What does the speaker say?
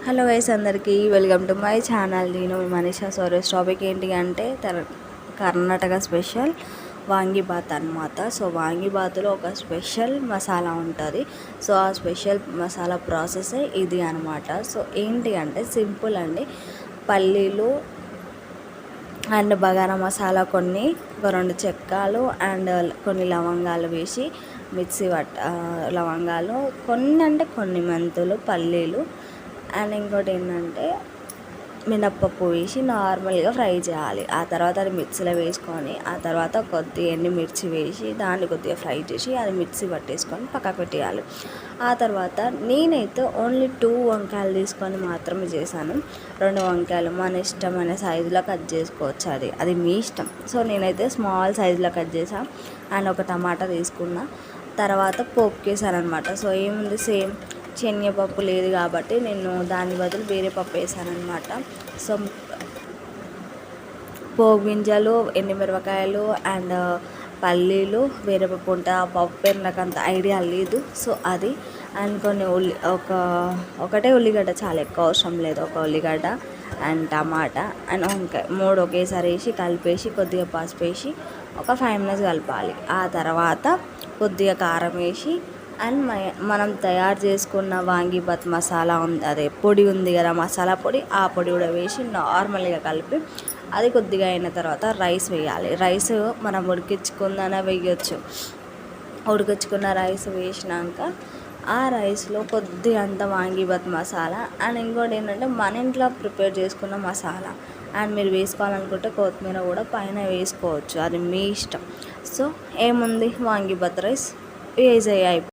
Hello guys, అందరికీ welcome to my channel. నేను మీ Manisha. Soros topic ఏంటి అంటే కర్ణాటక స్పెషల్ వాంగీబాత్ అనమాట. సో వాంగీబాత్లో ఒక స్పెషల్ మసాలా ఉంటుంది. సో ఆ స్పెషల్ మసాలా ప్రాసెస్ ఇది అనమాట. సో ఏంటి అంటే సింపుల్ అండి. పల్లీలు అండ్ బగారా మసాలా కొన్ని, ఒక 2 చెక్కలు అండ్ కొన్ని లవంగాలు వేసి మిక్సీ లవంగాలు కొన్ని, అంటే కొన్ని మెంతులు, పల్లీలు అండ్ ఇంకోటి ఏంటంటే మినప్పప్పు వేసి నార్మల్గా ఫ్రై చేయాలి. ఆ తర్వాత అది మిక్సీలో వేసుకొని, ఆ తర్వాత కొద్దిగా ఎండుమిర్చి వేసి దాన్ని కొద్దిగా ఫ్రై చేసి అది మిక్సీ పట్టేసుకొని పక్కకు పెట్టేయాలి. ఆ తర్వాత నేనైతే ఓన్లీ 2 వంకాయలు తీసుకొని మాత్రమే చేశాను. 2 వంకాయలు మన ఇష్టమైన సైజులో కట్ చేసుకోవచ్చు, అది మీ ఇష్టం. సో నేనైతే స్మాల్ సైజులో కట్ చేసాను అండ్ ఒక టమాటా తీసుకున్నా. తర్వాత పోపుకేసాను అనమాట. సో ఏముంది, సేమ్ శనగపప్పు లేదు కాబట్టి నేను దాని బదులు వేరే పప్పు వేసాను అనమాట. సో పోపు గింజలు, ఎండుమిరపకాయలు అండ్ పల్లీలు, వేరే పప్పు ఉంటుంది. ఆ పప్పు పేరు నాకు అంత ఐడియా లేదు. సో అది అండ్ కొన్ని ఒకటే ఉల్లిగడ్డ, చాలా ఎక్కువ అవసరం లేదు. ఒక ఉల్లిగడ్డ అండ్ టమాటా అండ్ వంకాయ 3 ఒకేసారి వేసి కలిపేసి కొద్దిగా పసుపు వేసి ఒక 5 మినిట్స్ కలపాలి. ఆ తర్వాత కొద్దిగా కారం వేసి అండ్ మనం తయారు చేసుకున్న వాంగీబాత్ మసాలా ఉంది, అదే పొడి ఉంది కదా, మసాలా పొడి, ఆ పొడి కూడా వేసి నార్మల్గా కలిపి అది కొద్దిగా అయిన తర్వాత రైస్ వేయాలి. రైస్ మనం ఉడికించుకుందనే వేయచ్చు. ఉడికించుకున్న రైస్ వేసినాక ఆ రైస్లో కొద్దిగా అంత వాంగీబాత్ మసాలా అండ్ ఇంకోటి ఏంటంటే మన ఇంట్లో ప్రిపేర్ చేసుకున్న మసాలా అండ్ మీరు వేసుకోవాలనుకుంటే కొత్తిమీర కూడా పైన వేసుకోవచ్చు, అది మీ ఇష్టం. సో ఏముంది, వాంగీబాత్ రైస్ ఈజీ అయిపోయింది.